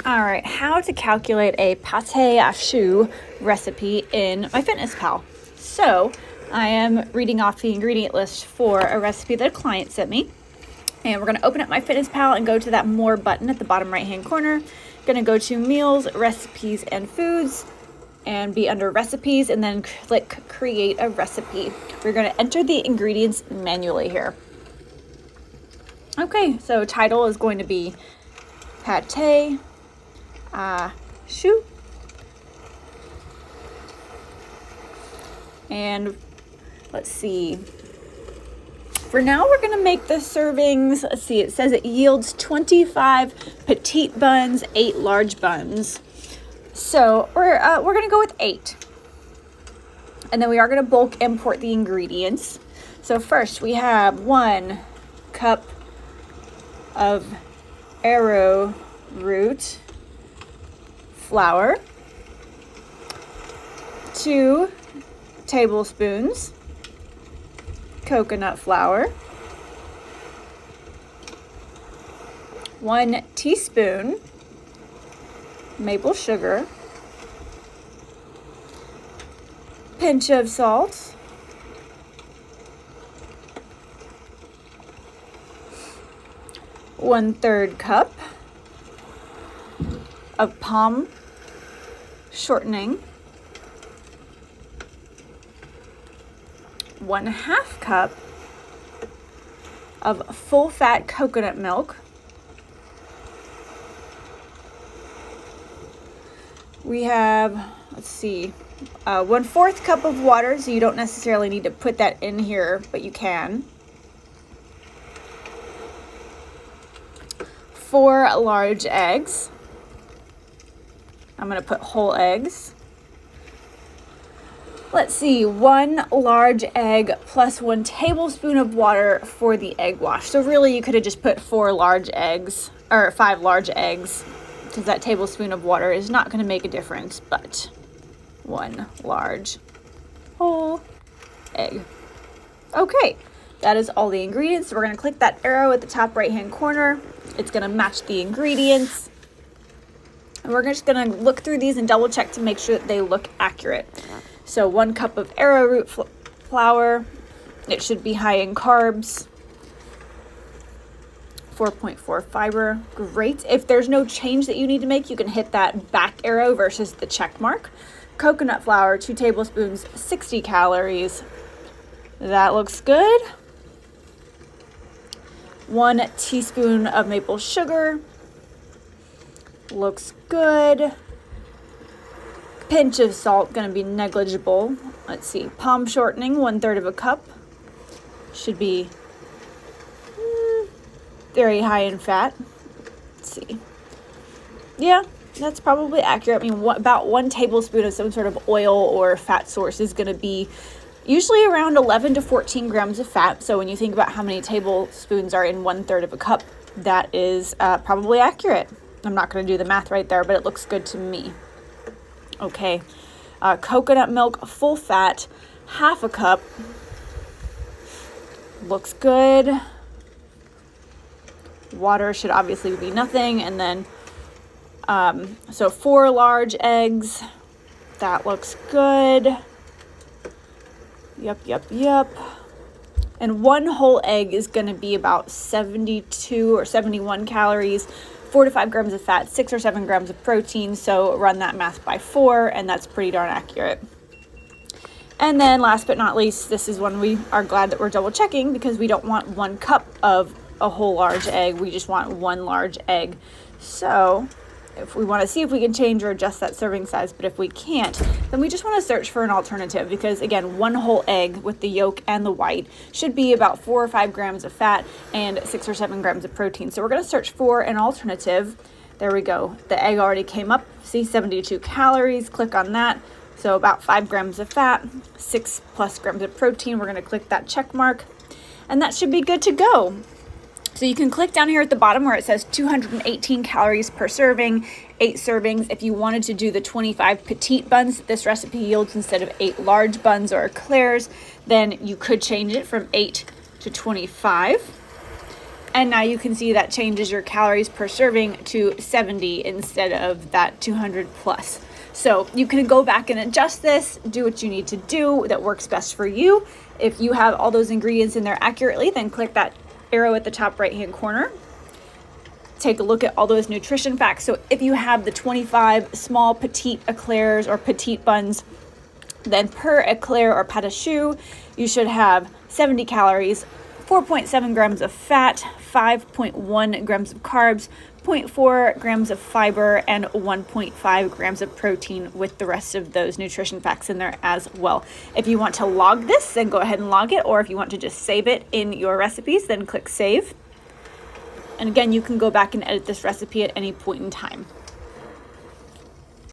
All right, how to calculate a pate à choux recipe in MyFitnessPal. So I am reading off the ingredient list for a recipe that a client sent me. And we're going to open up MyFitnessPal and go to that More button at the bottom right-hand corner. Going to go to Meals, Recipes, and Foods, and be under Recipes, and then click Create a Recipe. We're going to enter the ingredients manually here. Okay, so title is going to be Pate Choux. And let's see. For now, we're going to make the servings. Let's see, it says it yields 25 petite buns, 8 large buns. So we're going to go with 8. And then we are going to bulk import the ingredients. So first we have 1 cup of arrowroot flour, 2 tablespoons coconut flour, 1 teaspoon maple sugar, pinch of salt, 1/3 cup of palm shortening, 1/2 cup of full fat coconut milk. We have, let's see, 1/4 cup of water, so you don't necessarily need to put that in here, but you can. 4 large eggs. I'm going to put whole eggs. Let's see, 1 large egg plus 1 tablespoon of water for the egg wash. So really you could have just put 4 large eggs, or 5 large eggs, because that tablespoon of water is not going to make a difference, but 1 large whole egg. Okay, that is all the ingredients. So we're going to click that arrow at the top right hand corner. It's going to match the ingredients. And we're just going to look through these and double check to make sure that they look accurate. So 1 cup of arrowroot flour. It should be high in carbs. 4.4 fiber. Great. If there's no change that you need to make, you can hit that back arrow versus the check mark. Coconut flour, 2 tablespoons, 60 calories. That looks good. 1 teaspoon of maple sugar. Looks good. Pinch of salt, going to be negligible. Let's see. Palm shortening, 1/3 cup. Should be very high in fat. Let's see. Yeah, that's probably accurate. I mean, about 1 tablespoon of some sort of oil or fat source is going to be usually around 11 to 14 grams of fat. So when you think about how many tablespoons are in 1/3 cup, that is probably accurate. I'm not going to do the math right there, but it looks good to me. Okay, coconut milk, full fat, 1/2 cup. Looks good. Water should obviously be nothing. And then, so 4 large eggs. That looks good. Yep. And 1 whole egg is going to be about 72 or 71 calories. 4 to 5 grams of fat, 6 or 7 grams of protein. So run that math by 4, and that's pretty darn accurate. And then last but not least, this is one we are glad that we're double checking, because we don't want 1 cup of a whole large egg. We just want 1 large egg. So if we want to see if we can change or adjust that serving size, but if we can't, then we just want to search for an alternative, because again, 1 whole egg with the yolk and the white should be about 4 or 5 grams of fat and 6 or 7 grams of protein. So we're going to search for an alternative. There we go. The egg already came up. See, 72 calories. Click on that. So about 5 grams of fat, 6 plus grams of protein. We're going to click that check mark, and that should be good to go. So you can click down here at the bottom where it says 218 calories per serving, 8 servings. If you wanted to do the 25 petite buns that this recipe yields instead of 8 large buns or eclairs, then you could change it from 8 to 25. And now you can see that changes your calories per serving to 70 instead of that 200 plus. So you can go back and adjust this, do what you need to do that works best for you. If you have all those ingredients in there accurately, then click that arrow at the top right-hand corner. Take a look at all those nutrition facts. So if you have the 25 small petite eclairs or petite buns, then per eclair or pâte à choux, you should have 70 calories, 4.7 grams of fat, 5.1 grams of carbs, 0.4 grams of fiber, and 1.5 grams of protein, with the rest of those nutrition facts in there as well. If you want to log this, then go ahead and log it, or if you want to just save it in your recipes, then click save. And again, you can go back and edit this recipe at any point in time.